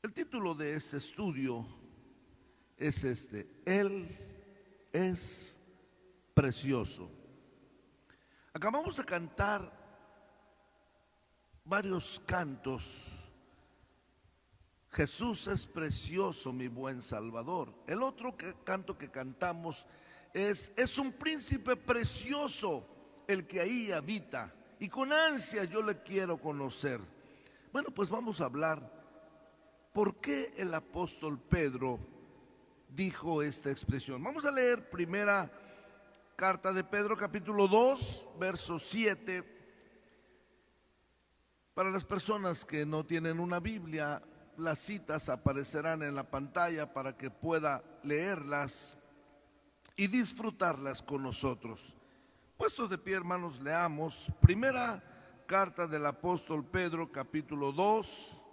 El título de este estudio es Él es precioso. Acabamos de cantar varios cantos. Jesús es precioso, mi buen Salvador. El otro canto que cantamos es un príncipe precioso el que ahí habita, y con ansia yo le quiero conocer. Bueno, pues vamos a hablar por qué el apóstol Pedro dijo esta expresión. Vamos a leer primera carta de Pedro, capítulo 2, verso 7. Para las personas que no tienen una Biblia, las citas aparecerán en la pantalla para que pueda leerlas y disfrutarlas con nosotros. Puestos de pie, hermanos, leamos primera carta del apóstol Pedro, capítulo 2,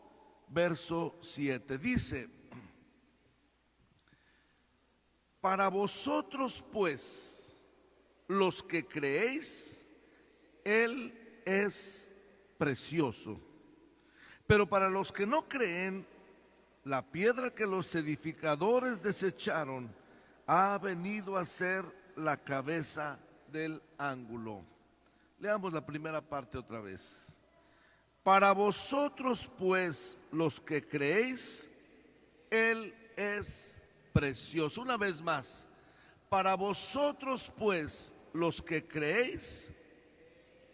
verso 7. Dice: para vosotros pues, los que creéis, Él es precioso. Pero para los que no creen, la piedra que los edificadores desecharon ha venido a ser la cabeza del ángulo. Leamos la primera parte otra vez. Para vosotros pues, los que creéis, Él es precioso. Una vez más. Para vosotros pues, los que creéis,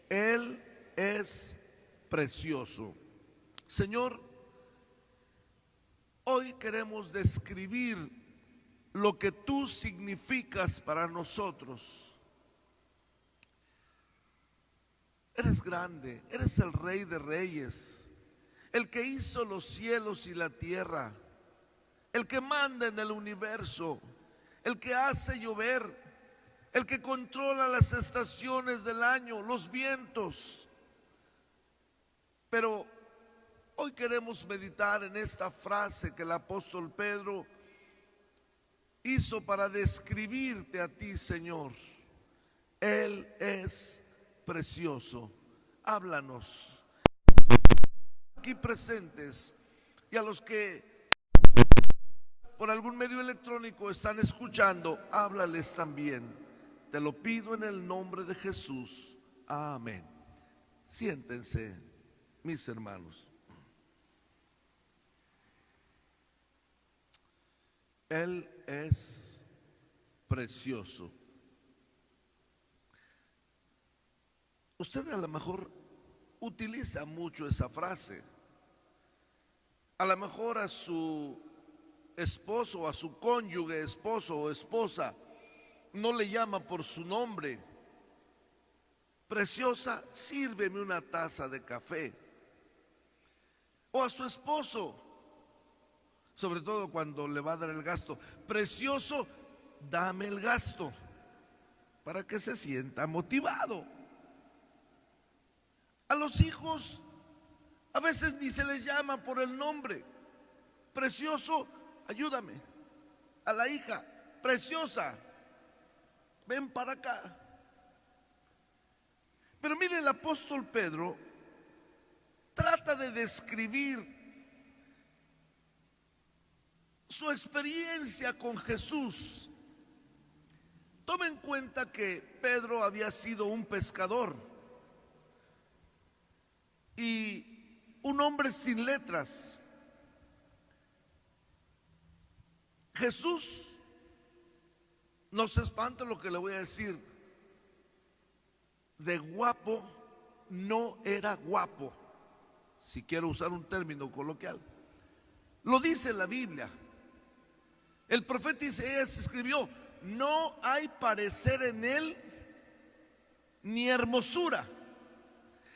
Él es precioso. Señor, hoy queremos describir lo que tú significas para nosotros. Eres grande, eres el Rey de Reyes, el que hizo los cielos y la tierra, el que manda en el universo, el que hace llover, el que controla las estaciones del año, los vientos. Pero hoy queremos meditar en esta frase que el apóstol Pedro hizo para describirte a ti, Señor. Él es precioso. Háblanos aquí presentes y a los que por algún medio electrónico están escuchando, háblales también. Te lo pido en el nombre de Jesús. Amén. Siéntense, mis hermanos. Él es precioso. Usted a lo mejor utiliza mucho esa frase. A lo mejor a su esposo, a su cónyuge, esposo o esposa, no le llama por su nombre. Preciosa, sírveme una taza de café. O a su esposo, sobre todo cuando le va a dar el gasto: precioso, dame el gasto, para que se sienta motivado. A los hijos a veces ni se les llama por el nombre. Precioso, ayúdame. A la hija: preciosa, ven para acá. Pero mire, el apóstol Pedro trata de describir su experiencia con Jesús. Toma en cuenta que Pedro había sido un pescador y un hombre sin letras. Jesús, no se espanta lo que le voy a decir, de guapo no era guapo, si quiero usar un término coloquial. Lo dice la Biblia. El profeta Isaías escribió: no hay parecer en él ni hermosura.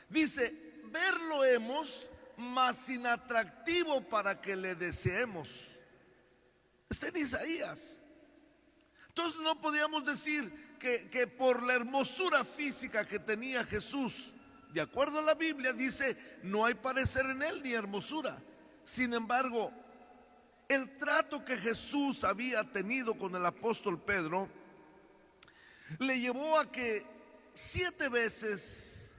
Dice: verlo hemos, mas sin atractivo para que le deseemos. Está en Isaías. Entonces no podíamos decir que por la hermosura física que tenía Jesús, de acuerdo a la Biblia, dice: no hay parecer en él ni hermosura. Sin embargo, el trato que Jesús había tenido con el apóstol Pedro le llevó a que 7 veces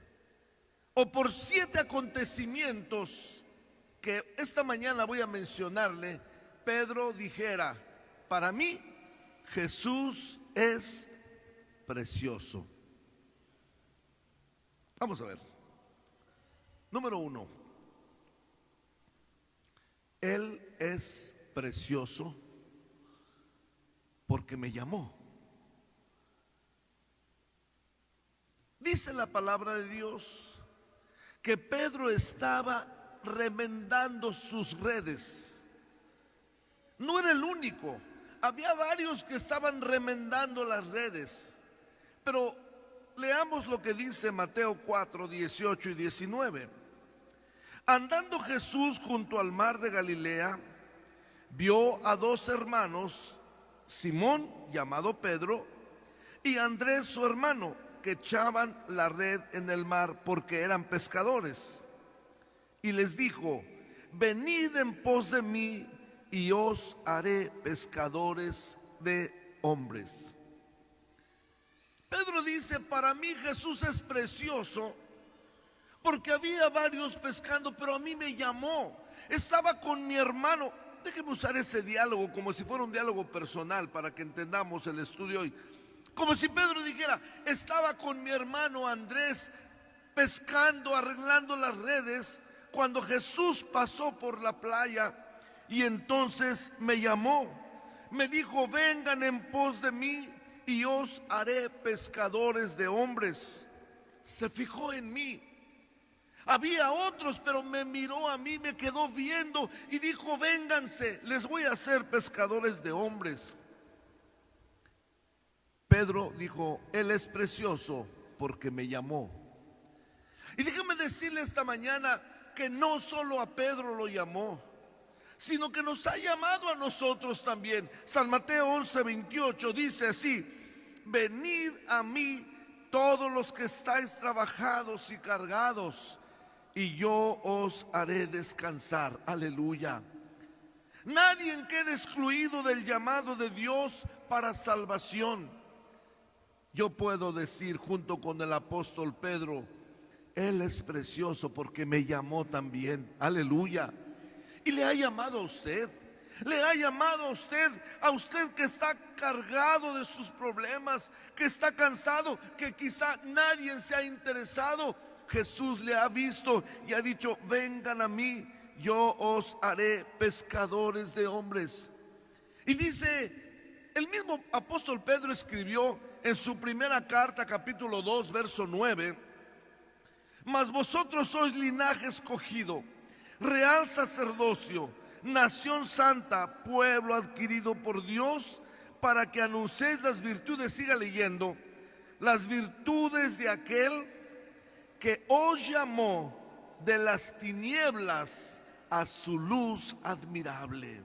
o por 7 acontecimientos que esta mañana voy a mencionarle, Pedro dijera: para mí Jesús es precioso. Vamos a ver. Número 1, Él es precioso porque me llamó. Dice la palabra de Dios que Pedro estaba remendando sus redes. No era el único, había varios que estaban remendando las redes. Pero leamos lo que dice Mateo 4, 18 y 19. Andando Jesús junto al mar de Galilea, vio a dos hermanos, Simón, llamado Pedro, y Andrés, su hermano, que echaban la red en el mar porque eran pescadores. Y les dijo: venid en pos de mí y os haré pescadores de hombres. Pedro dice: para mí Jesús es precioso porque había varios pescando, pero a mí me llamó. Estaba con mi hermano. Déjeme usar ese diálogo como si fuera un diálogo personal para que entendamos el estudio hoy. Como si Pedro dijera: estaba con mi hermano Andrés pescando, arreglando las redes, cuando Jesús pasó por la playa y entonces me llamó. Me dijo: vengan en pos de mí y os haré pescadores de hombres. Se fijó en mí. Había otros, pero me miró a mí, me quedó viendo y dijo: vénganse, les voy a hacer pescadores de hombres. Pedro dijo: Él es precioso porque me llamó. Y déjame decirle esta mañana que no solo a Pedro lo llamó, sino que nos ha llamado a nosotros también. San Mateo 11:28 dice así: venid a mí todos los que estáis trabajados y cargados, y yo os haré descansar. Aleluya. Nadie queda excluido del llamado de Dios para salvación. Yo puedo decir junto con el apóstol Pedro: Él es precioso porque me llamó también. Aleluya. Y le ha llamado a usted. Le ha llamado a usted que está cargado de sus problemas, que está cansado, que quizá nadie se ha interesado. Jesús le ha visto y ha dicho: vengan a mí, yo os haré pescadores de hombres. Y dice, el mismo apóstol Pedro escribió en su primera carta, capítulo 2, verso 9: mas vosotros sois linaje escogido, real sacerdocio, nación santa, pueblo adquirido por Dios, para que anunciéis las virtudes, siga leyendo, las virtudes de aquel que os llamó de las tinieblas a su luz admirable.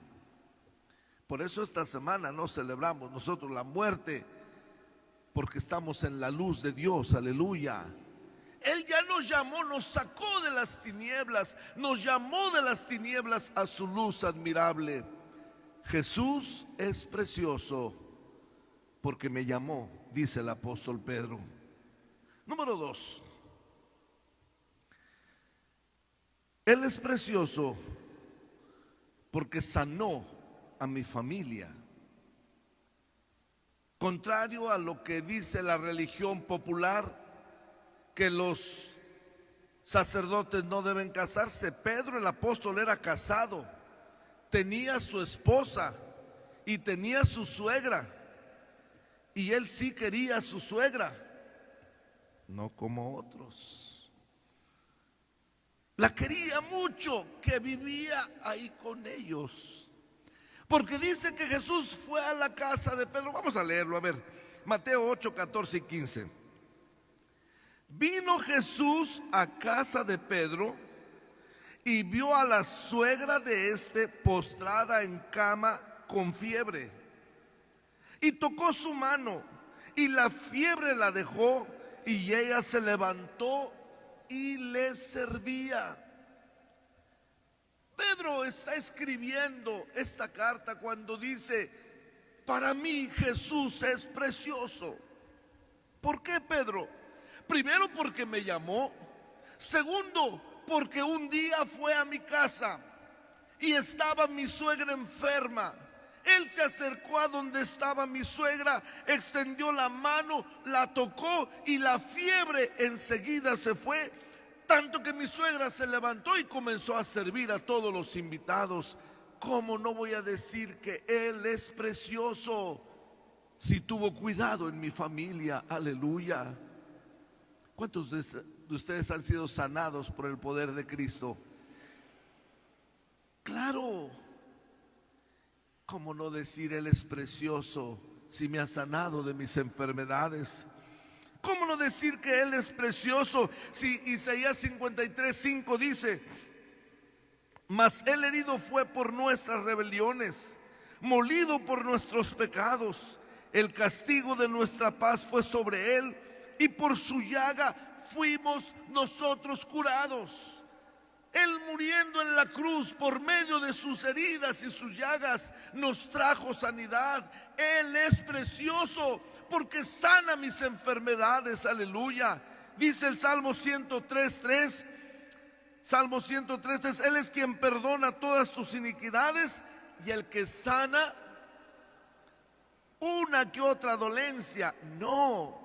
Por eso esta semana no celebramos nosotros la muerte, porque estamos en la luz de Dios. Aleluya. Él ya nos llamó, nos sacó de las tinieblas, nos llamó de las tinieblas a su luz admirable. Jesús es precioso porque me llamó, dice el apóstol Pedro. Número 2, Él es precioso porque sanó a mi familia. Contrario a lo que dice la religión popular, que los sacerdotes no deben casarse, Pedro el apóstol era casado, tenía su esposa y tenía su suegra, y él sí quería a su suegra, no como otros. La quería mucho, que vivía ahí con ellos, porque dice que Jesús fue a la casa de Pedro. Vamos a leerlo, a ver, Mateo 8, 14 y 15. Vino Jesús a casa de Pedro y vio a la suegra de este postrada en cama con fiebre, y tocó su mano, y la fiebre la dejó, y ella se levantó y le servía. Pedro está escribiendo esta carta cuando dice: para mí Jesús es precioso. ¿Por qué, Pedro? Primero, porque me llamó. Segundo, porque un día fue a mi casa y estaba mi suegra enferma. Él se acercó a donde estaba mi suegra, extendió la mano, la tocó y la fiebre enseguida se fue, tanto que mi suegra se levantó y comenzó a servir a todos los invitados. ¿Cómo no voy a decir que Él es precioso si tuvo cuidado en mi familia? Aleluya. ¿Cuántos de ustedes han sido sanados por el poder de Cristo? Claro. ¿Cómo no decir Él es precioso si me ha sanado de mis enfermedades? ¿Cómo no decir que Él es precioso si Isaías 53:5 dice: mas Él herido fue por nuestras rebeliones, molido por nuestros pecados, el castigo de nuestra paz fue sobre Él, y por su llaga fuimos nosotros curados? Él, muriendo en la cruz, por medio de sus heridas y sus llagas, nos trajo sanidad. Él es precioso porque sana mis enfermedades. Aleluya. Dice el Salmo 103:3. Salmo 103:3. Él es quien perdona todas tus iniquidades y el que sana una que otra dolencia. No.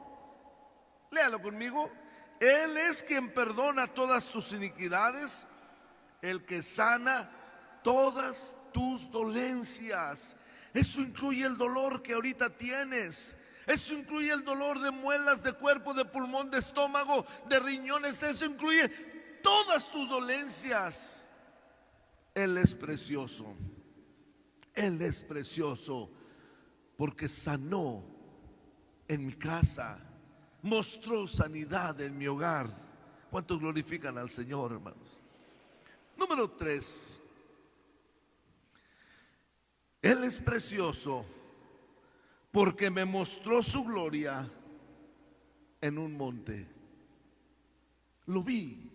Léalo conmigo. Él es quien perdona todas tus iniquidades, el que sana todas tus dolencias. Eso incluye el dolor que ahorita tienes. Eso incluye el dolor de muelas, de cuerpo, de pulmón, de estómago, de riñones. Eso incluye todas tus dolencias. Él es precioso. Él es precioso porque sanó en mi casa, mostró sanidad en mi hogar. ¿Cuántos glorifican al Señor, hermanos? Número 3. Él es precioso porque me mostró su gloria en un monte. Lo vi.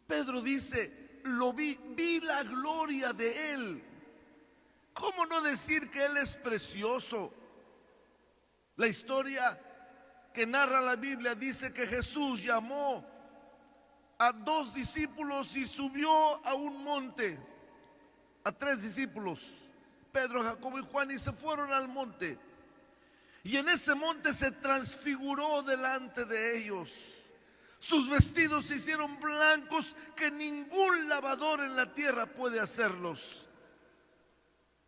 Pedro dice, lo vi, vi la gloria de Él. ¿Cómo no decir que Él es precioso? La historia que narra la Biblia dice que Jesús llamó a 2 discípulos y subió a un monte, a 3 discípulos, Pedro, Jacobo y Juan, y se fueron al monte. Y en ese monte se transfiguró delante de ellos. Sus vestidos se hicieron blancos que ningún lavador en la tierra puede hacerlos.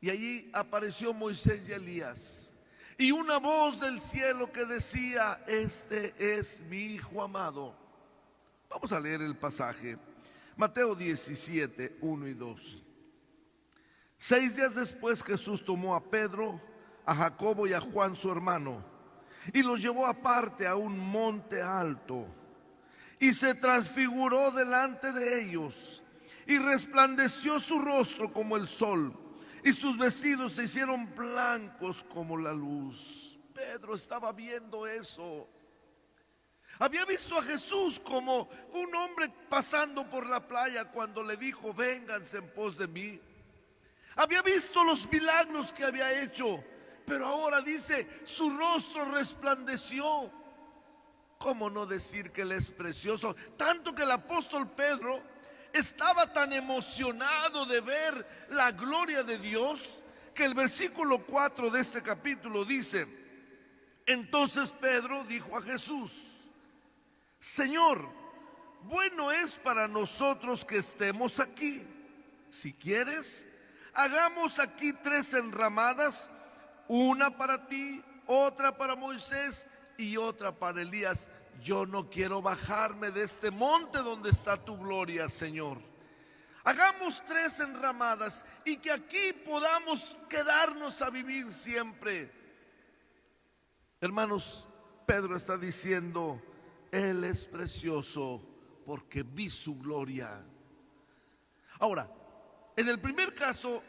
Y allí apareció Moisés y Elías. Y una voz del cielo que decía: este es mi Hijo amado. Vamos a leer el pasaje. Mateo 17, 1 y 2. 6 días después Jesús tomó a Pedro, a Jacobo y a Juan su hermano, y los llevó aparte a un monte alto, y se transfiguró delante de ellos, y resplandeció su rostro como el sol, y sus vestidos se hicieron blancos como la luz. Pedro estaba viendo eso. Había visto a Jesús como un hombre pasando por la playa cuando le dijo: vénganse en pos de mí. Había visto los milagros que había hecho, pero ahora dice, su rostro resplandeció. ¿Cómo no decir que Él es precioso? Tanto que el apóstol Pedro estaba tan emocionado de ver la gloria de Dios, que el versículo 4 de este capítulo dice: entonces Pedro dijo a Jesús: Señor, bueno es para nosotros que estemos aquí. Si quieres, hagamos aquí 3 enramadas, una para ti, otra para Moisés y otra para Elías. Yo no quiero bajarme de este monte donde está tu gloria, Señor. Hagamos 3 enramadas y que aquí podamos quedarnos a vivir siempre. Hermanos, Pedro está diciendo: Él es precioso porque vi su gloria. Ahora, en el primer caso,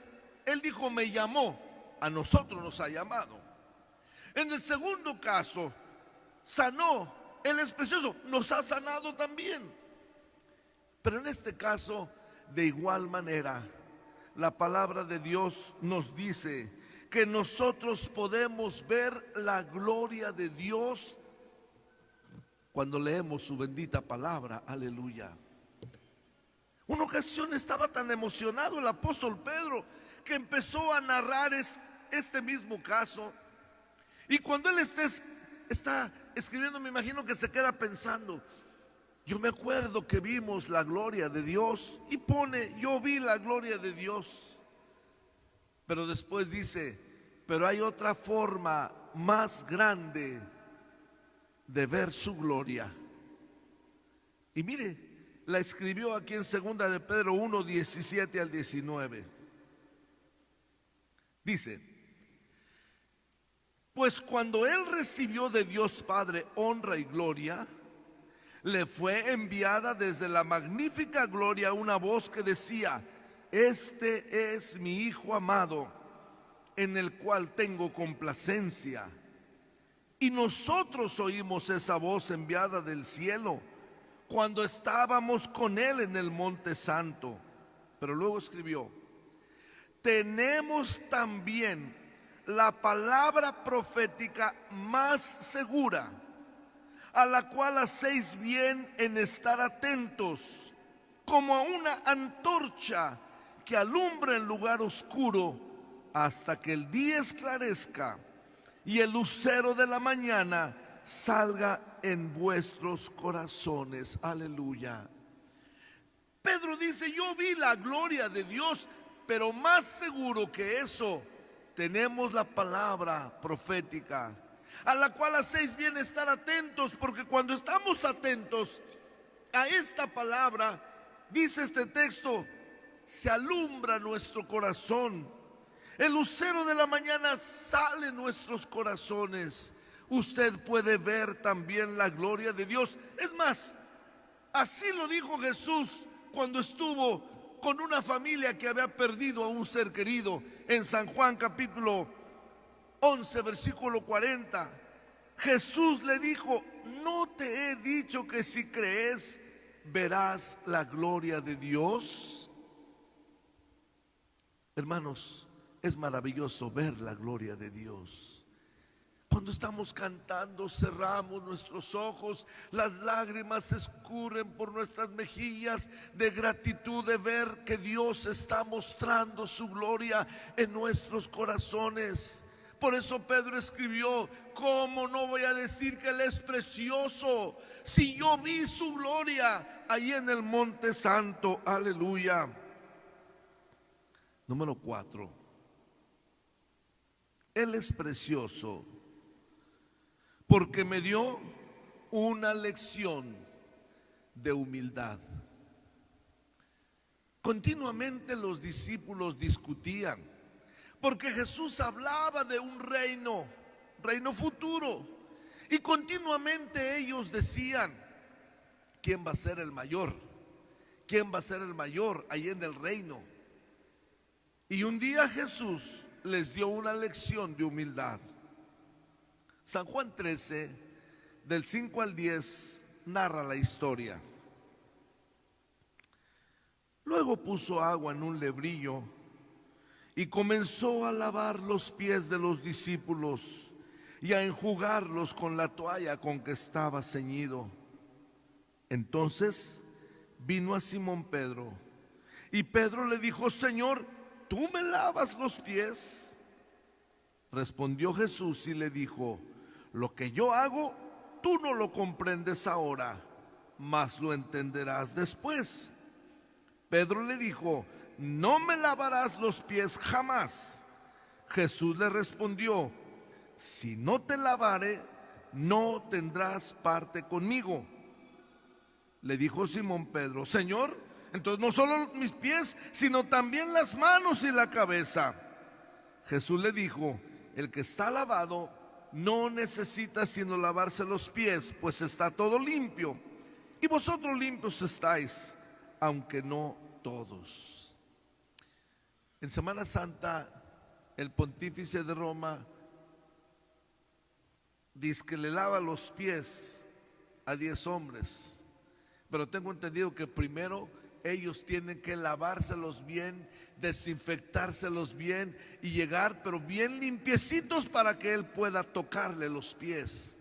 Él dijo: me llamó. A nosotros nos ha llamado. En el segundo caso, sanó. Él es precioso, nos ha sanado también. Pero en este caso, de igual manera, la palabra de Dios nos dice que nosotros podemos ver la gloria de Dios cuando leemos su bendita palabra. Aleluya. Una ocasión estaba tan emocionado el apóstol Pedro que empezó a narrar este mismo caso. Y cuando él está escribiendo, me imagino que se queda pensando: yo me acuerdo que vimos la gloria de Dios, y pone, yo vi la gloria de Dios. Pero después dice: pero hay otra forma más grande de ver su gloria. Y mire, la escribió aquí en 2 de Pedro 1, 17 al 19. Dice: pues cuando él recibió de Dios Padre honra y gloria, le fue enviada desde la magnífica gloria una voz que decía: este es mi Hijo amado, en el cual tengo complacencia. Y nosotros oímos esa voz enviada del cielo cuando estábamos con él en el Monte Santo. Pero luego escribió: tenemos también la palabra profética más segura, a la cual hacéis bien en estar atentos, como a una antorcha que alumbra en lugar oscuro, hasta que el día esclarezca y el lucero de la mañana salga en vuestros corazones. Aleluya. Pedro dice: yo vi la gloria de Dios, pero más seguro que eso, tenemos la palabra profética, a la cual hacéis bien estar atentos, porque cuando estamos atentos a esta palabra, dice este texto, se alumbra nuestro corazón. El lucero de la mañana sale en nuestros corazones. Usted puede ver también la gloria de Dios. Es más, así lo dijo Jesús cuando estuvo con una familia que había perdido a un ser querido. En San Juan capítulo 11, versículo 40, Jesús le dijo: ¿no te he dicho que si crees verás la gloria de Dios? Hermanos, es maravilloso ver la gloria de Dios. Cuando estamos cantando, cerramos nuestros ojos, las lágrimas escurren por nuestras mejillas de gratitud de ver que Dios está mostrando su gloria en nuestros corazones. Por eso Pedro escribió: ¿cómo no voy a decir que Él es precioso si yo vi su gloria ahí en el Monte Santo? Aleluya. Número 4. Él es precioso porque me dio una lección de humildad. Continuamente los discípulos discutían, porque Jesús hablaba de un reino futuro, y continuamente ellos decían: ¿quién va a ser el mayor? ¿Quién va a ser el mayor ahí en el reino? Y un día Jesús les dio una lección de humildad. San Juan 13, del 5 al 10, narra la historia. Luego puso agua en un lebrillo y comenzó a lavar los pies de los discípulos y a enjugarlos con la toalla con que estaba ceñido. Entonces vino a Simón Pedro, y Pedro le dijo: Señor, ¿tú me lavas los pies? Respondió Jesús y le dijo: lo que yo hago, tú no lo comprendes ahora, mas lo entenderás después. Pedro le dijo: no me lavarás los pies jamás. Jesús le respondió: si no te lavare, no tendrás parte conmigo. Le dijo Simón Pedro: Señor, entonces no solo mis pies, sino también las manos y la cabeza. Jesús le dijo: el que está lavado no necesita sino lavarse los pies, pues está todo limpio. Y vosotros limpios estáis, aunque no todos. En Semana Santa, el pontífice de Roma dice que le lava los pies a 10 hombres, pero tengo entendido que primero ellos tienen que lavárselos bien, desinfectárselos bien y llegar pero bien limpiecitos para que él pueda tocarle los pies.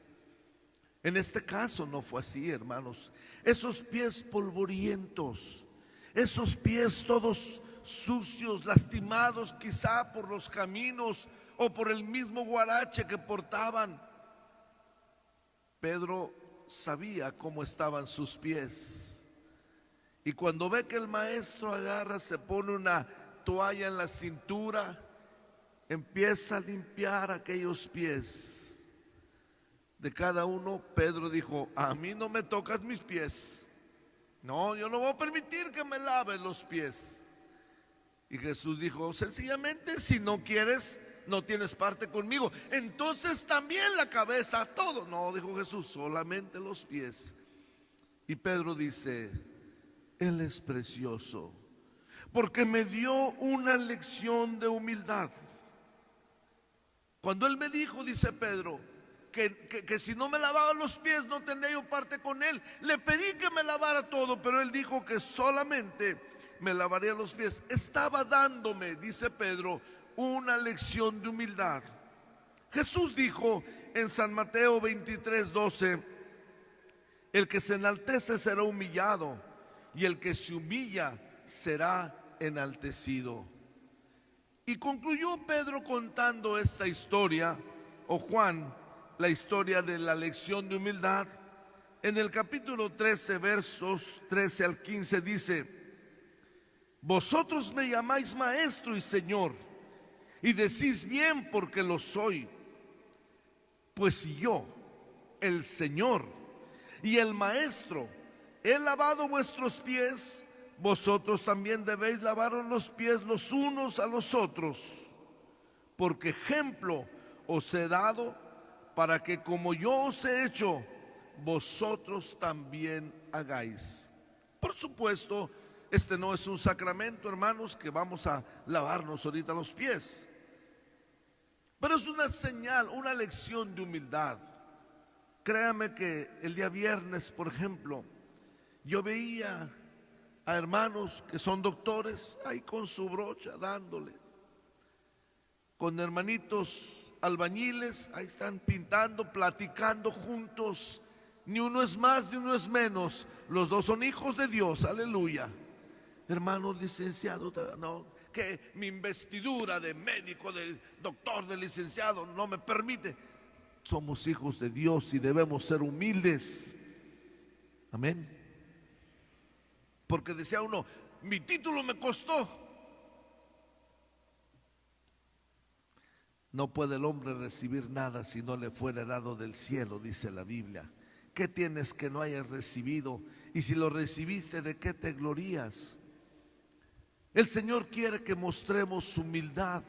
En este caso no fue así, hermanos. Esos pies polvorientos, Esos pies todos sucios, lastimados quizá por los caminos o por el mismo guarache que portaban. Pedro sabía cómo estaban sus pies. Y cuando ve que el maestro agarra, se pone una toalla en la cintura, empieza a limpiar aquellos pies de cada uno. Pedro dijo: a mí no me tocas mis pies. No, yo no voy a permitir que me laves los pies. Y Jesús dijo sencillamente: si no quieres, no tienes parte conmigo. Entonces también la cabeza, todo. No, dijo Jesús, solamente los pies. Y Pedro dice: Él es precioso, porque me dio una lección de humildad. Cuando Él me dijo, dice Pedro, que si no me lavaba los pies no tendría yo parte con Él, le pedí que me lavara todo, pero Él dijo que solamente me lavaría los pies. Estaba dándome, dice Pedro, una lección de humildad. Jesús dijo en San Mateo 23:12: el que se enaltece será humillado, y el que se humilla será enaltecido. Y concluyó Pedro contando esta historia, o Juan, la historia de la lección de humildad. En el capítulo 13, versos 13 al 15 dice: vosotros me llamáis maestro y señor, y decís bien porque lo soy. Pues si yo, el Señor y el Maestro, he lavado vuestros pies, vosotros también debéis lavaros los pies los unos a los otros, porque ejemplo os he dado para que como yo os he hecho, vosotros también hagáis. Por supuesto, este no es un sacramento, hermanos, que vamos a lavarnos ahorita los pies, pero es una señal, una lección de humildad. Créame que el día viernes, por ejemplo, yo veía a hermanos que son doctores ahí con su brocha dándole, con hermanitos albañiles, ahí están pintando, platicando juntos. Ni uno es más, ni uno es menos. Los dos son hijos de Dios, aleluya. Hermanos licenciados, no, que mi investidura de médico, de doctor, de licenciado no me permite. Somos hijos de Dios y debemos ser humildes. Amén. Porque decía uno: mi título me costó. No puede el hombre recibir nada si no le fuera dado del cielo, dice la Biblia. ¿Qué tienes que no hayas recibido? Y si lo recibiste, ¿de qué te glorías? El Señor quiere que mostremos humildad,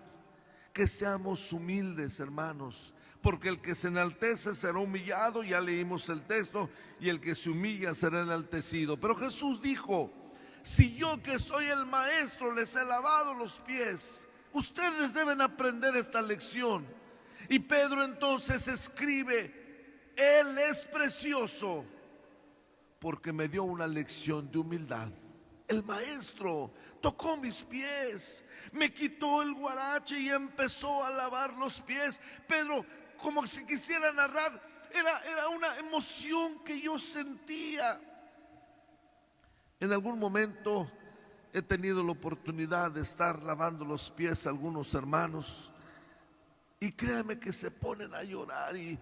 que seamos humildes, hermanos, porque el que se enaltece será humillado, ya leímos el texto, y el que se humilla será enaltecido. Pero Jesús dijo: si yo, que soy el maestro, les he lavado los pies, ustedes deben aprender esta lección. Y Pedro entonces escribe: Él es precioso porque me dio una lección de humildad. El maestro tocó mis pies, me quitó el guarache y empezó a lavar los pies. Pedro, como si quisiera narrar, era una emoción que yo sentía. En algún momento he tenido la oportunidad de estar lavando los pies a algunos hermanos, y créanme que se ponen a llorar, y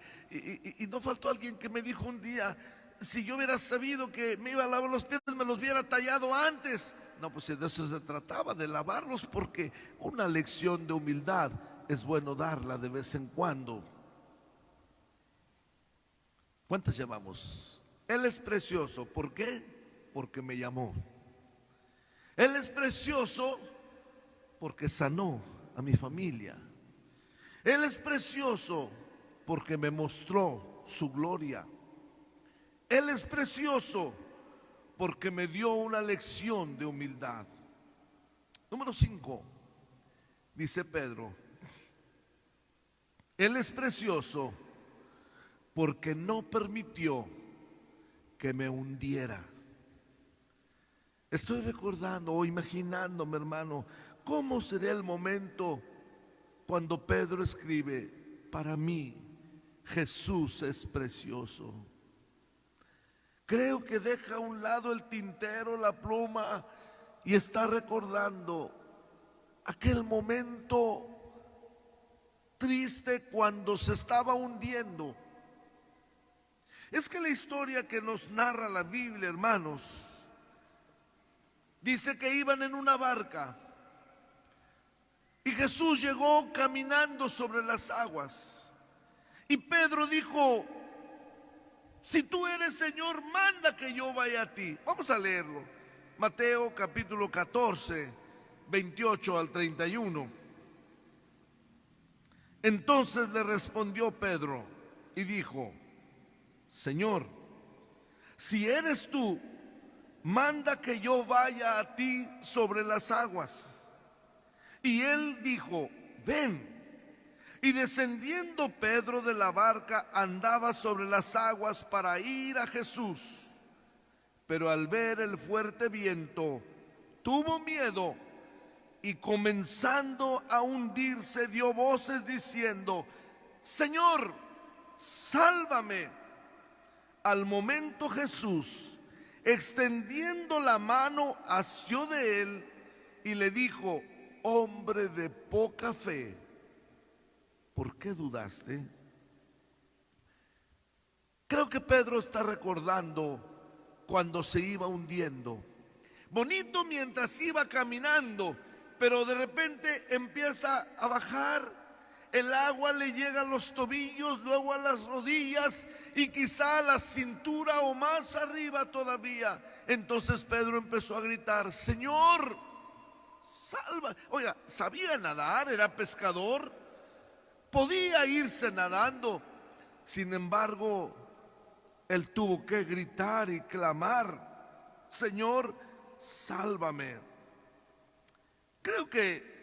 no faltó alguien que me dijo un día: si yo hubiera sabido que me iba a lavar los pies, me los hubiera tallado antes. No, pues de eso se trataba, de lavarlos, porque una lección de humildad es bueno darla de vez en cuando. ¿Cuántas llamamos? Él es precioso. ¿Por qué? Porque me llamó. Él es precioso porque sanó a mi familia. Él es precioso porque me mostró su gloria. Él es precioso porque me dio una lección de humildad. Número 5, dice Pedro: Él es precioso porque no permitió que me hundiera. Estoy recordando o imaginándome, hermano, cómo sería el momento cuando Pedro escribe: para mí Jesús es precioso. Creo que deja a un lado el tintero, la pluma, y está recordando aquel momento triste cuando se estaba hundiendo. Es que la historia que nos narra la Biblia, hermanos, dice que iban en una barca y Jesús llegó caminando sobre las aguas. Y Pedro dijo: si tú eres Señor, manda que yo vaya a ti. Vamos a leerlo. Mateo capítulo 14, 28 al 31. Entonces le respondió Pedro y dijo: Señor, si eres tú, manda que yo vaya a ti sobre las aguas. Y él dijo: ven. Y descendiendo Pedro de la barca, andaba sobre las aguas para ir a Jesús. Pero al ver el fuerte viento, tuvo miedo y comenzando a hundirse, dio voces diciendo: Señor, sálvame. Al momento Jesús, extendiendo la mano, asió de él y le dijo: hombre de poca fe, ¿por qué dudaste? Creo que Pedro está recordando cuando se iba hundiendo. Bonito mientras iba caminando, pero de repente empieza a bajar. El agua le llega a los tobillos, luego a las rodillas y quizá a la cintura o más arriba todavía. Entonces Pedro empezó a gritar: Señor, salva. Oiga, sabía nadar, era pescador, podía irse nadando. Sin embargo, él tuvo que gritar y clamar: Señor, sálvame. Creo que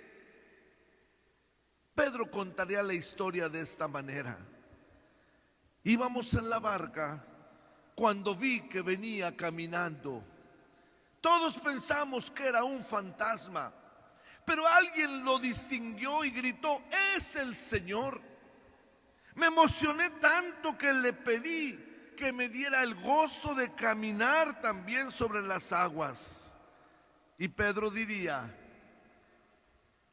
Pedro contaría la historia de esta manera: íbamos en la barca cuando vi que venía caminando. Todos pensamos que era un fantasma, pero alguien lo distinguió y gritó: es el Señor. Me emocioné tanto que le pedí que me diera el gozo de caminar también sobre las aguas. Y Pedro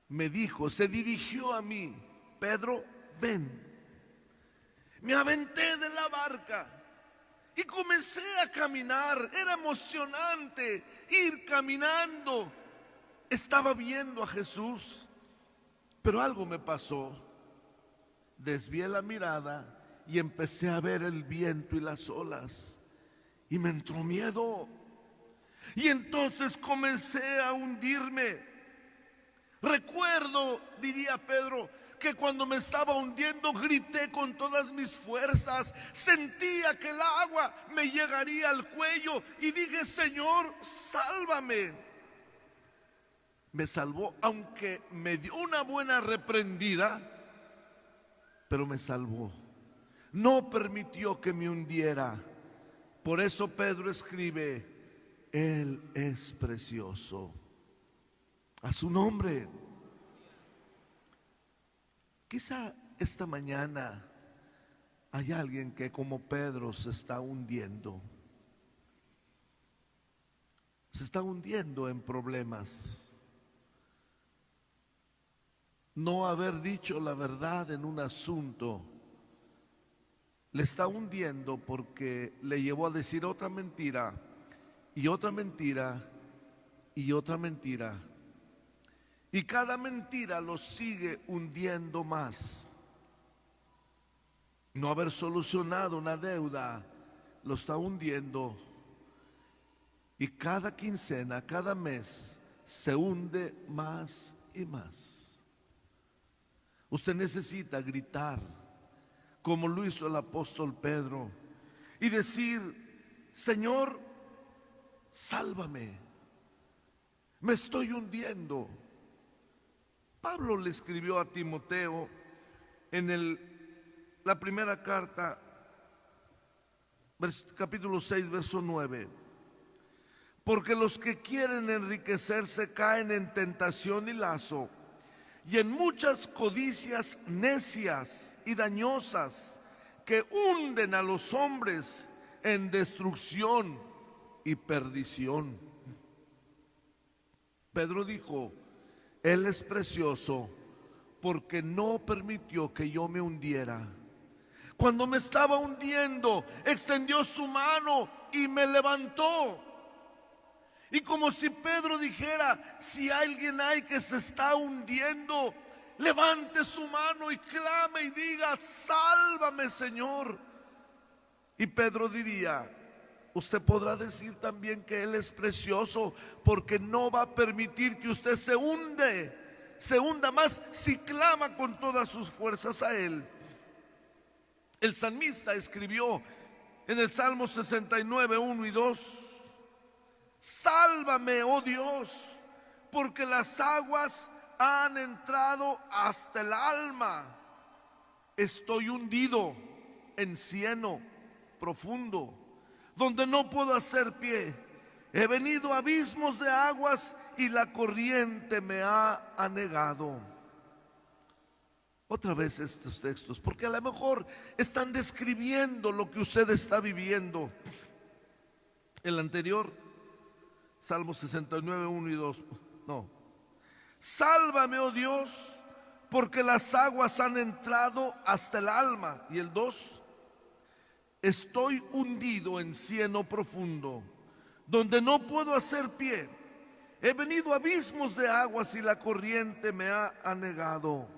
me dijo, se dirigió a mí: Pedro, ven. Me aventé de la barca y comencé a caminar. Era emocionante ir caminando. Estaba viendo a Jesús, pero algo me pasó. Desvié la mirada y empecé a ver el viento y las olas, y me entró miedo. Y entonces comencé a hundirme. Recuerdo, diría Pedro, que cuando me estaba hundiendo grité con todas mis fuerzas. Sentía que el agua me llegaría al cuello y dije: Señor, sálvame. Me salvó, aunque me dio una buena reprendida, pero me salvó. No permitió que me hundiera. Por eso Pedro escribe: Él es precioso. A su nombre. Quizá esta mañana hay alguien que, como Pedro, se está hundiendo. Se está hundiendo en problemas. No haber dicho la verdad en un asunto le está hundiendo porque le llevó a decir otra mentira y otra mentira y otra mentira. Y cada mentira lo sigue hundiendo más. No haber solucionado una deuda lo está hundiendo. Y cada quincena, cada mes, se hunde más y más. Usted necesita gritar, como lo hizo el apóstol Pedro, y decir: Señor, sálvame, me estoy hundiendo. Pablo le escribió a Timoteo en la primera carta, capítulo 6, verso 9: porque los que quieren enriquecerse caen en tentación y lazo, y en muchas codicias necias y dañosas que hunden a los hombres en destrucción y perdición. Pedro dijo, Él es precioso porque no permitió que yo me hundiera. Cuando me estaba hundiendo, extendió su mano y me levantó. Y como si Pedro dijera, si alguien hay que se está hundiendo, levante su mano y clame y diga, sálvame, Señor. Y Pedro diría, usted podrá decir también que Él es precioso porque no va a permitir que usted se hunda más si clama con todas sus fuerzas a Él. El salmista escribió en el Salmo 69, 1 y 2, sálvame, oh Dios, porque las aguas han entrado hasta el alma. Estoy hundido en cieno profundo, donde no puedo hacer pie. He venido a abismos de aguas y la corriente me ha anegado. Otra vez estos textos, porque a lo mejor están describiendo lo que usted está viviendo. El anterior, Salmo 69, 1 y 2. No. Sálvame, oh Dios, porque las aguas han entrado hasta el alma. Y el 2, estoy hundido en cieno profundo, donde no puedo hacer pie. He venido a abismos de aguas y la corriente me ha anegado.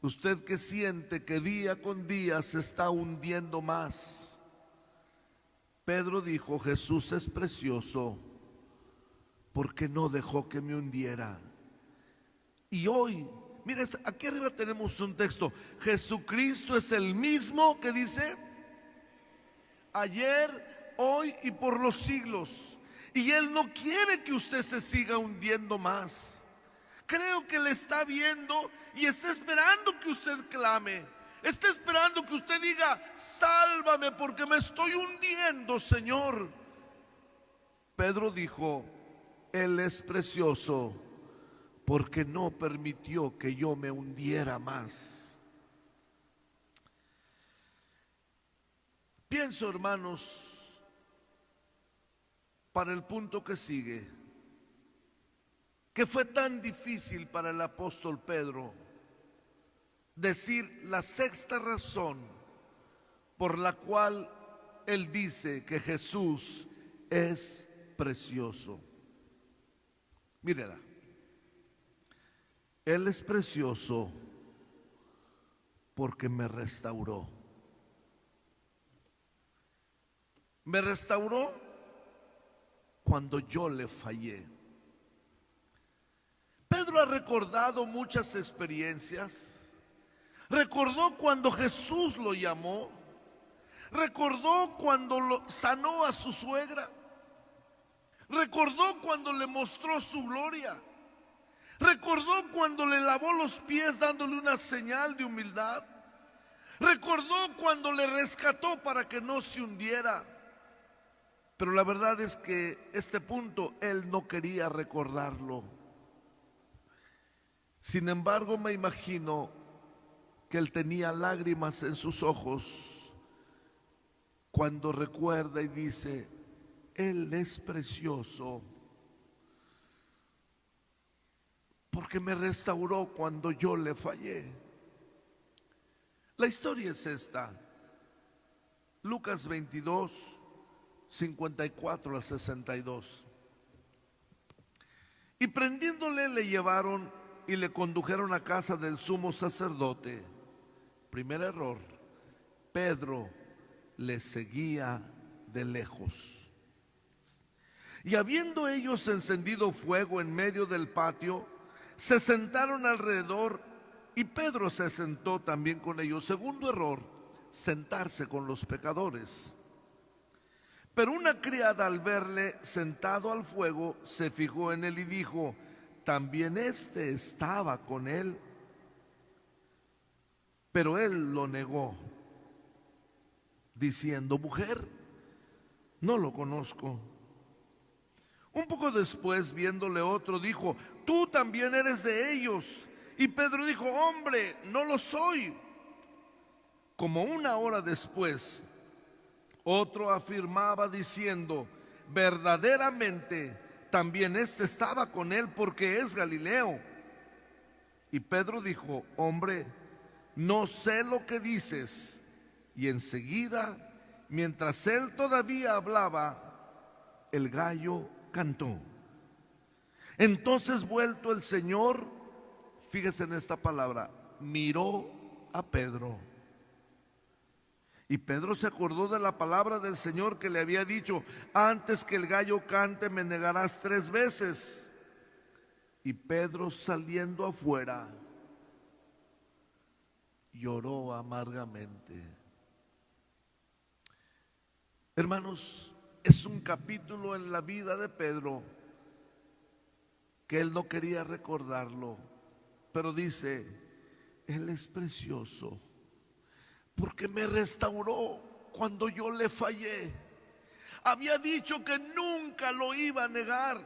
Usted que siente que día con día se está hundiendo más. Pedro dijo, Jesús es precioso porque no dejó que me hundiera. Y hoy, mire, aquí arriba tenemos un texto. Jesucristo es el mismo que dice ayer, hoy y por los siglos. Y Él no quiere que usted se siga hundiendo más. Creo que le está viendo y está esperando que usted clame. Está esperando que usted diga, sálvame porque me estoy hundiendo, Señor. Pedro dijo, Él es precioso porque no permitió que yo me hundiera más. Pienso, hermanos, para el punto que sigue, que fue tan difícil para el apóstol Pedro decir la sexta razón por la cual él dice que Jesús es precioso. Mírela, Él es precioso porque me restauró. Me restauró cuando yo le fallé. Pedro ha recordado muchas experiencias. Recordó cuando Jesús lo llamó. Recordó cuando lo sanó a su suegra. Recordó cuando le mostró su gloria. Recordó cuando le lavó los pies dándole una señal de humildad. Recordó cuando le rescató para que no se hundiera. Pero la verdad es que este punto él no quería recordarlo. Sin embargo, me imagino que él tenía lágrimas en sus ojos cuando recuerda y dice, Él es precioso porque me restauró cuando yo le fallé. La historia es esta. Lucas 22, 54 al 62. Y prendiéndole le llevaron y le condujeron a casa del sumo sacerdote. Primer error, Pedro le seguía de lejos. Y habiendo ellos encendido fuego en medio del patio, se sentaron alrededor y Pedro se sentó también con ellos. Segundo error, sentarse con los pecadores. Pero una criada al verle sentado al fuego se fijó en él y dijo, también este estaba con él. Pero él lo negó, diciendo, mujer, no lo conozco. Un poco después, viéndole otro, dijo, tú también eres de ellos. Y Pedro dijo, hombre, no lo soy. Como una hora después, otro afirmaba diciendo, verdaderamente también éste estaba con él porque es Galileo. Y Pedro dijo: hombre, no sé lo que dices. Y enseguida, mientras él todavía hablaba, el gallo cantó. Entonces, vuelto el Señor, fíjese en esta palabra, miró a Pedro. Y Pedro se acordó de la palabra del Señor que le había dicho: antes que el gallo cante me negarás 3 veces. Y Pedro, saliendo afuera, lloró amargamente. Hermanos, es un capítulo en la vida de Pedro que él no quería recordarlo, pero dice: él es precioso porque me restauró cuando yo le fallé. Había dicho que nunca lo iba a negar.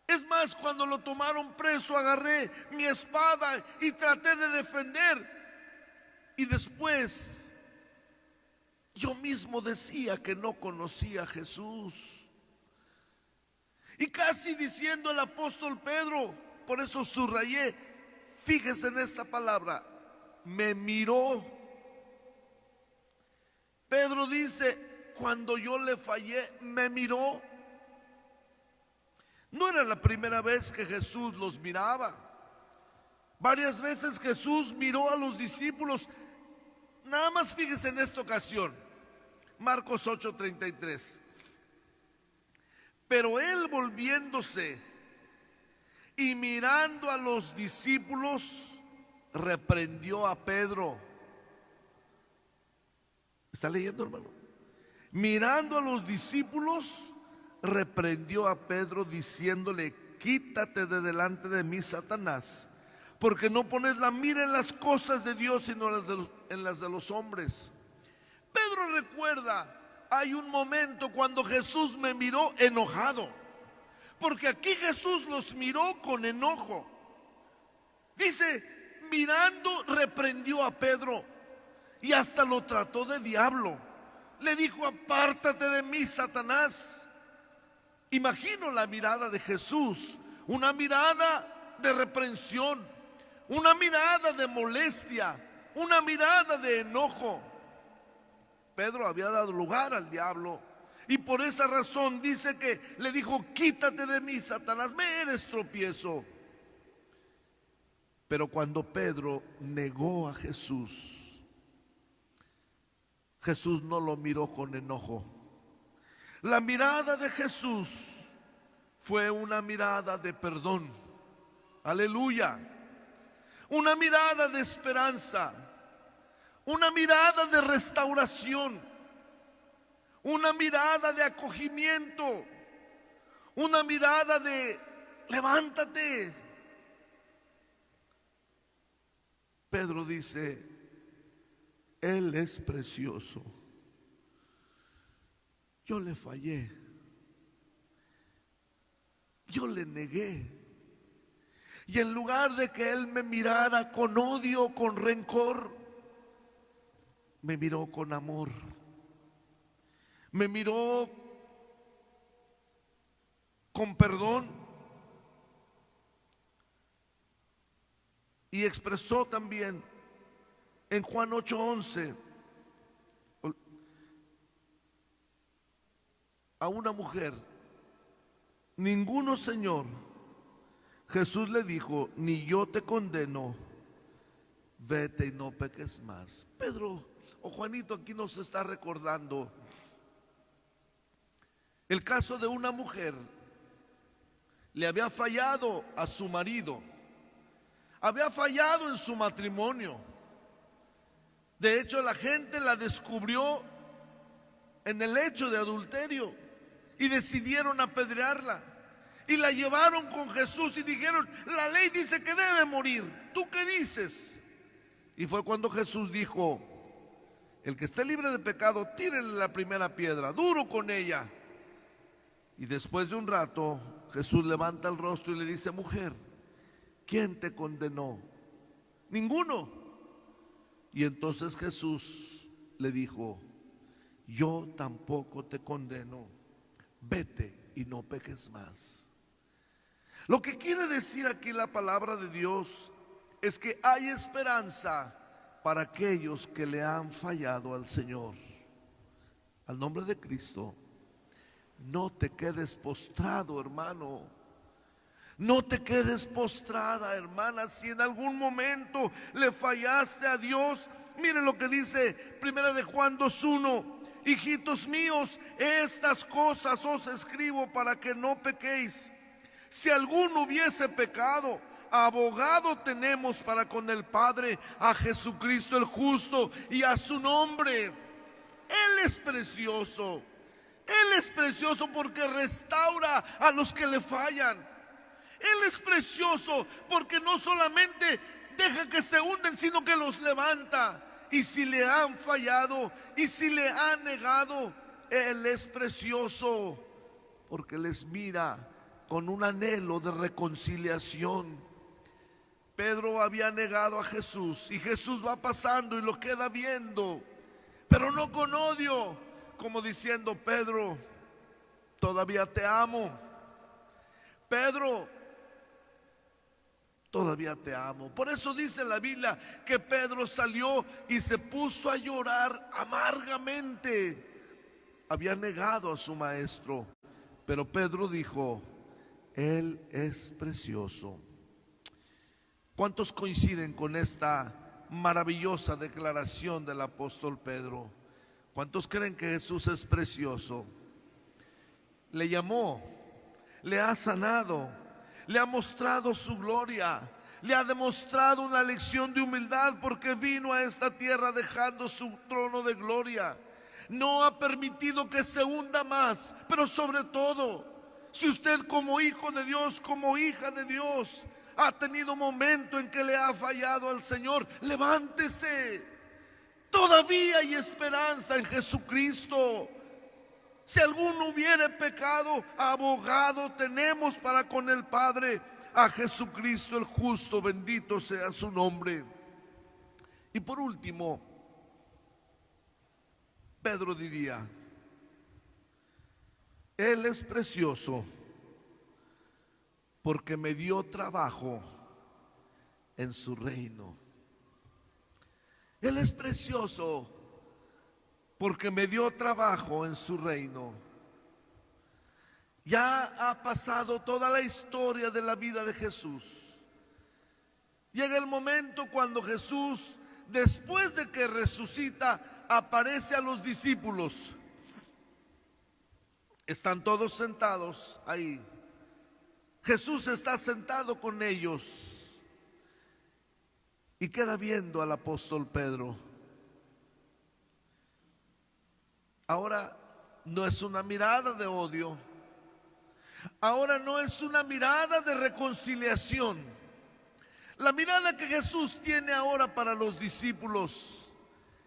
Es más, cuando lo tomaron preso, agarré mi espada y traté de defender. Y después yo mismo decía que no conocía a Jesús. Y casi diciendo el apóstol Pedro, por eso subrayé, fíjese en esta palabra, me miró. Pedro dice: cuando yo le fallé, me miró. No era la primera vez que Jesús los miraba. Varias veces Jesús miró a los discípulos. Nada más fíjese en esta ocasión, Marcos 8:33. Pero él, volviéndose y mirando a los discípulos, reprendió a Pedro. ¿Está leyendo, hermano? Mirando a los discípulos, reprendió a Pedro diciéndole: quítate de delante de mí, Satanás, porque no pones la mira en las cosas de Dios, sino en las de los hombres. Pedro recuerda, hay un momento cuando Jesús me miró enojado, porque aquí Jesús los miró con enojo. Dice, mirando, reprendió a Pedro y hasta lo trató de diablo. Le dijo: apártate de mí, Satanás. Imagino la mirada de Jesús, una mirada de reprensión, una mirada de molestia, una mirada de enojo. Pedro había dado lugar al diablo y por esa razón dice que le dijo: quítate de mí, Satanás, me eres tropiezo. Pero cuando Pedro negó a Jesús, Jesús no lo miró con enojo. La mirada de Jesús fue una mirada de perdón. Aleluya. Una mirada de esperanza. Una mirada de restauración. Una mirada de acogimiento. Una mirada de levántate. Pedro dice: él es precioso. Yo le fallé, yo le negué. Y en lugar de que él me mirara con odio, con rencor, me miró con amor. Me miró con perdón. Y expresó también en Juan 8:11 a una mujer: ninguno, Señor. Jesús le dijo: ni yo te condeno, vete y no peques más. Pedro o Juanito aquí nos está recordando el caso de una mujer. Le había fallado a su marido, había fallado en su matrimonio. De hecho, la gente la descubrió en el hecho de adulterio y decidieron apedrearla. Y la llevaron con Jesús y dijeron: la ley dice que debe morir, ¿tú qué dices? Y fue cuando Jesús dijo: el que esté libre de pecado, tírele la primera piedra, duro con ella. Y después de un rato, Jesús levanta el rostro y le dice: mujer, ¿quién te condenó? Ninguno. Y entonces Jesús le dijo: yo tampoco te condeno, vete y no peques más. Lo que quiere decir aquí la palabra de Dios es que hay esperanza para aquellos que le han fallado al Señor. Al nombre de Cristo, no te quedes postrado, hermano. No te quedes postrada, hermana. Si en algún momento le fallaste a Dios, mire lo que dice 1 Juan 2:1. Hijitos míos, estas cosas os escribo para que no pequéis. Si alguno hubiese pecado, abogado tenemos para con el Padre, a Jesucristo el justo, y a su nombre. Él es precioso. Él es precioso porque restaura a los que le fallan. Él es precioso porque no solamente deja que se hunden, sino que los levanta. Y si le han fallado y si le han negado, Él es precioso porque les mira con un anhelo de reconciliación. Pedro había negado a Jesús y Jesús va pasando y lo queda viendo, pero no con odio, como diciendo: Pedro, todavía te amo. Pedro, todavía te amo. Por eso dice la Biblia que Pedro salió y se puso a llorar amargamente. Había negado a su maestro, pero Pedro dijo: Él es precioso. ¿Cuántos coinciden con esta maravillosa declaración del apóstol Pedro? ¿Cuántos creen que Jesús es precioso? Le llamó, le ha sanado, le ha mostrado su gloria, le ha demostrado una lección de humildad porque vino a esta tierra dejando su trono de gloria. No ha permitido que se hunda más, pero sobre todo, si usted como hijo de Dios, como hija de Dios, ha tenido momento en que le ha fallado al Señor, levántese. Todavía hay esperanza en Jesucristo. Si alguno hubiere pecado, abogado tenemos para con el Padre, a Jesucristo el justo, bendito sea su nombre. Y por último, Pedro diría: Él es precioso porque me dio trabajo en su reino. Él es precioso porque me dio trabajo en su reino. Ya ha pasado toda la historia de la vida de Jesús. Llega el momento cuando Jesús, después de que resucita, aparece a los discípulos. Están todos sentados ahí. Jesús está sentado con ellos y queda viendo al apóstol Pedro. Ahora no es una mirada de odio. Ahora no es una mirada de reconciliación. La mirada que Jesús tiene ahora para los discípulos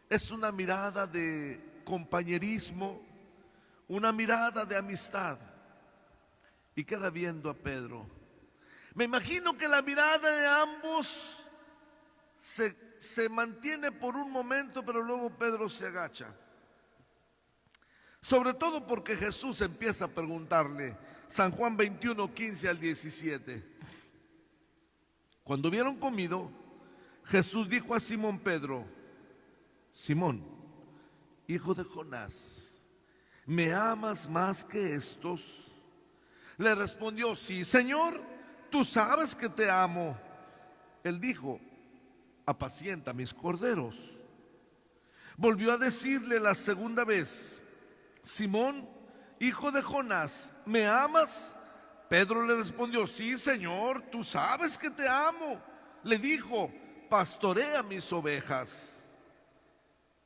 es una mirada de compañerismo, una mirada de amistad. Y queda viendo a Pedro. Me imagino que la mirada de ambos se mantiene por un momento, pero luego Pedro se agacha. Sobre todo porque Jesús empieza a preguntarle. San Juan 21, 15 al 17. Cuando hubieron comido, Jesús dijo a Simón Pedro: Simón, hijo de Jonás, ¿me amas más que estos? Le respondió: sí, Señor, tú sabes que te amo. Él dijo: apacienta mis corderos. Volvió a decirle la segunda vez: Simón, hijo de Jonás, ¿me amas? Pedro le respondió: sí, Señor, tú sabes que te amo. Le dijo: pastorea mis ovejas.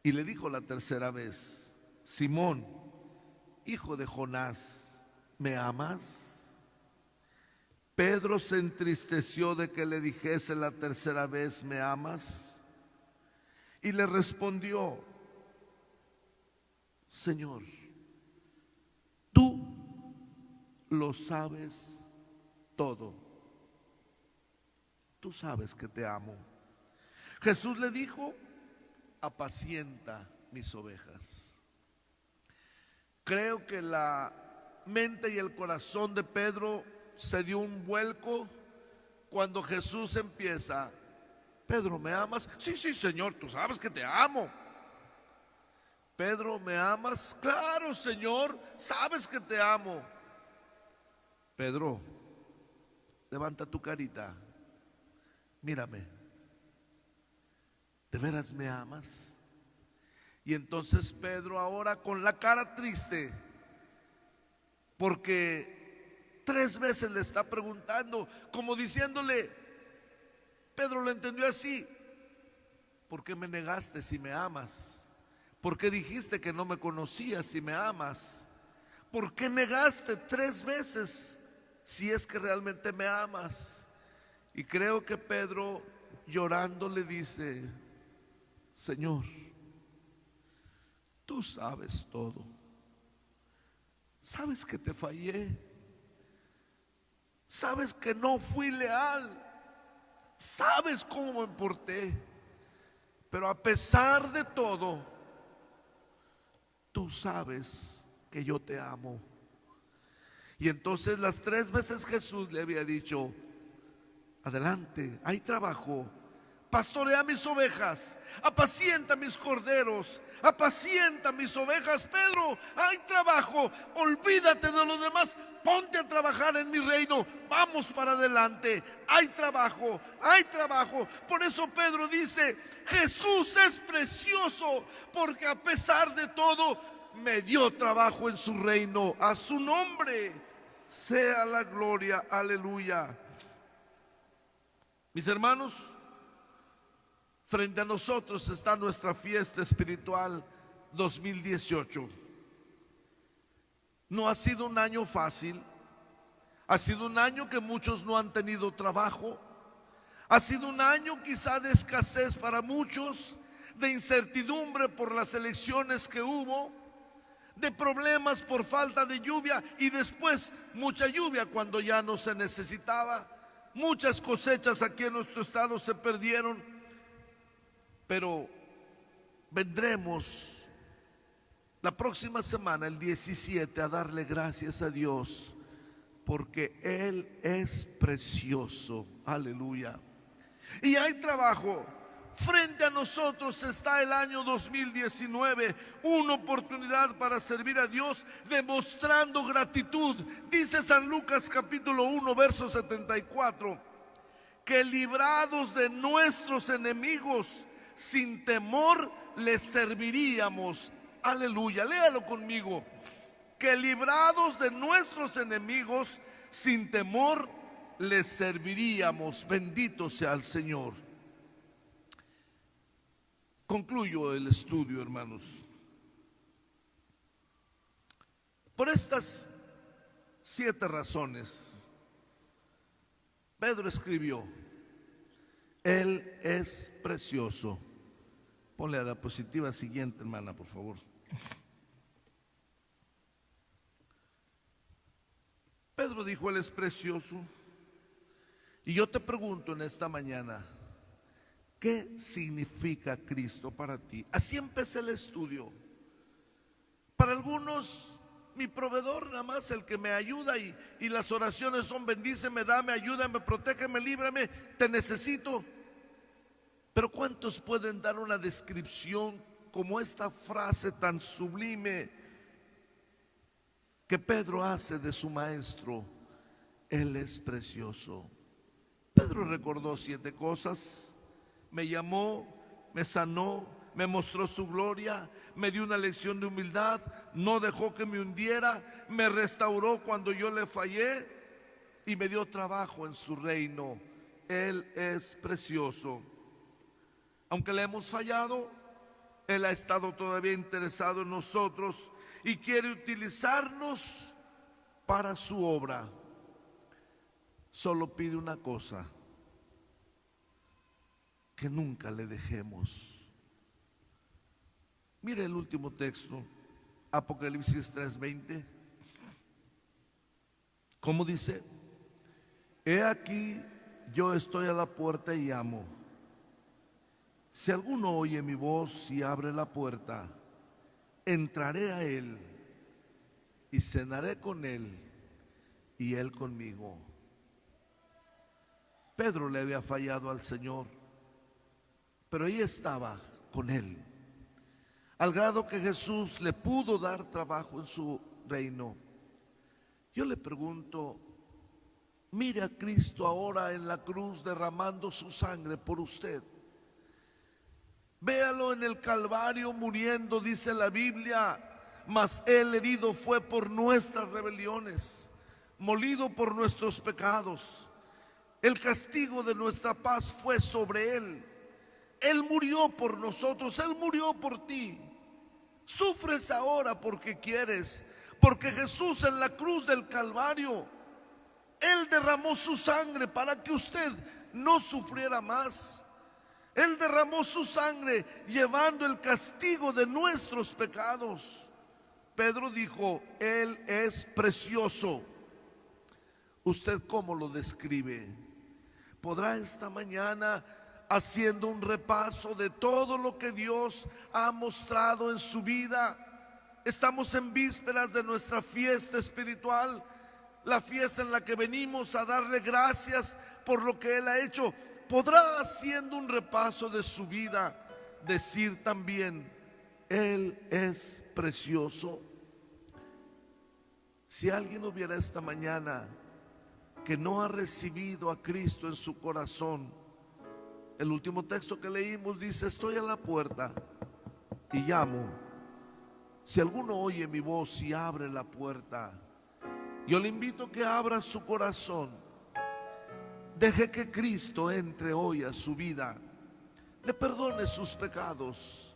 Y le dijo la tercera vez: Simón, hijo de Jonás, ¿me amas? Pedro se entristeció de que le dijese la tercera vez: ¿me amas? Y le respondió: Señor, tú lo sabes todo. Tú sabes que te amo. Jesús le dijo: apacienta mis ovejas. Creo que la mente y el corazón de Pedro se dio un vuelco cuando Jesús empieza: Pedro, ¿me amas? Sí, sí, Señor, tú sabes que te amo. Pedro, ¿me amas? Claro, Señor, sabes que te amo. Pedro, levanta tu carita, mírame, ¿de veras me amas? Y entonces Pedro, ahora con la cara triste, porque 3 veces le está preguntando, como diciéndole, Pedro lo entendió así: ¿por qué me negaste si me amas? ¿Por qué dijiste que no me conocías si me amas? ¿Por qué negaste 3 veces si es que realmente me amas? Y creo que Pedro, llorando, le dice: Señor, tú sabes todo. Sabes que te fallé. Sabes que no fui leal. Sabes cómo me porté. Pero a pesar de todo, tú sabes que yo te amo. Y entonces las 3 veces Jesús le había dicho: adelante, hay trabajo, pastorea mis ovejas, apacienta mis corderos, apacienta mis ovejas. Pedro, hay trabajo, olvídate de lo demás, ponte a trabajar en mi reino, vamos para adelante, hay trabajo, hay trabajo. Por eso Pedro dice: Jesús es precioso, porque a pesar de todo me dio trabajo en su reino. A su nombre sea la gloria, aleluya. Mis hermanos, frente a nosotros está nuestra fiesta espiritual 2018. No ha sido un año fácil, ha sido un año que muchos no han tenido trabajo, ha sido un año quizá de escasez para muchos, de incertidumbre por las elecciones que hubo, de problemas por falta de lluvia y después mucha lluvia cuando ya no se necesitaba. Muchas cosechas aquí en nuestro estado se perdieron, pero vendremos la próxima semana, el 17, a darle gracias a Dios porque Él es precioso, aleluya. Y hay trabajo. Frente a nosotros está el año 2019, una oportunidad para servir a Dios demostrando gratitud. Dice San Lucas capítulo 1 verso 74, que librados de nuestros enemigos, sin temor les serviríamos. Aleluya, léalo conmigo. Que librados de nuestros enemigos, sin temor les serviríamos. Bendito sea el Señor. Concluyo el estudio, hermanos. Por estas 7 razones, Pedro escribió: Él es precioso. Ponle a la diapositiva siguiente, hermana, por favor. Pedro dijo: Él es precioso. Y yo te pregunto en esta mañana, ¿qué significa Cristo para ti? Así empecé el estudio. Para algunos, mi proveedor, nada más el que me ayuda, y las oraciones son: bendíceme, dame, ayúdame, protégeme, líbrame, te necesito. Pero ¿cuántos pueden dar una descripción como esta frase tan sublime que Pedro hace de su maestro? Él es precioso. Pedro recordó 7 cosas. Me llamó, me sanó, me mostró su gloria, me dio una lección de humildad, no dejó que me hundiera, me restauró cuando yo le fallé y me dio trabajo en su reino. Él es precioso. Aunque le hemos fallado, Él ha estado todavía interesado en nosotros y quiere utilizarnos para su obra. Solo pide una cosa: que nunca le dejemos. Mire el último texto, Apocalipsis 3:20. ¿Cómo dice? He aquí, yo estoy a la puerta y llamo. Si alguno oye mi voz y abre la puerta, entraré a él y cenaré con él y él conmigo. Pedro le había fallado al Señor, pero ahí estaba con él, al grado que Jesús le pudo dar trabajo en su reino. Yo le pregunto, mire a Cristo ahora en la cruz derramando su sangre por usted. Véalo en el Calvario muriendo, dice la Biblia, mas él herido fue por nuestras rebeliones, molido por nuestros pecados. El castigo de nuestra paz fue sobre él. Él murió por nosotros, él murió por ti. Sufres ahora porque quieres, porque Jesús en la cruz del Calvario, él derramó su sangre para que usted no sufriera más. Él derramó su sangre llevando el castigo de nuestros pecados. Pedro dijo, él es precioso. ¿Usted cómo lo describe? ¿Podrá esta mañana, haciendo un repaso de todo lo que Dios ha mostrado en su vida? Estamos en vísperas de nuestra fiesta espiritual, la fiesta en la que venimos a darle gracias por lo que Él ha hecho. ¿Podrá, haciendo un repaso de su vida, decir también, Él es precioso? Si alguien hubiera esta mañana que no ha recibido a Cristo en su corazón, el último texto que leímos dice, estoy a la puerta y llamo. Si alguno oye mi voz y abre la puerta, yo le invito a que abra su corazón. Deje que Cristo entre hoy a su vida, le perdone sus pecados,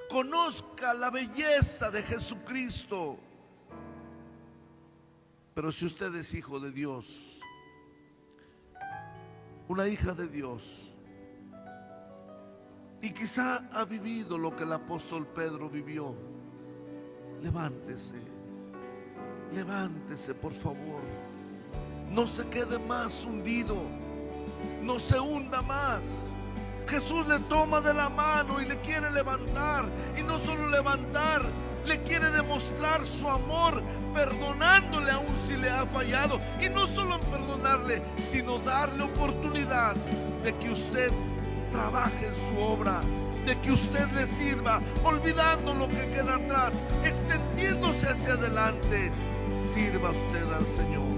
conozca la belleza de Jesucristo. Pero si usted es hijo de Dios, una hija de Dios, y quizá ha vivido lo que el apóstol Pedro vivió, levántese, levántese por favor. No se quede más hundido, no se hunda más. Jesús le toma de la mano y le quiere levantar, y no solo levantar, le quiere demostrar su amor, perdonándole aún si le ha fallado, y no solo en perdonarle, sino darle oportunidad de que usted trabaje en su obra, de que usted le sirva, olvidando lo que queda atrás, extendiéndose hacia adelante. Sirva usted al Señor.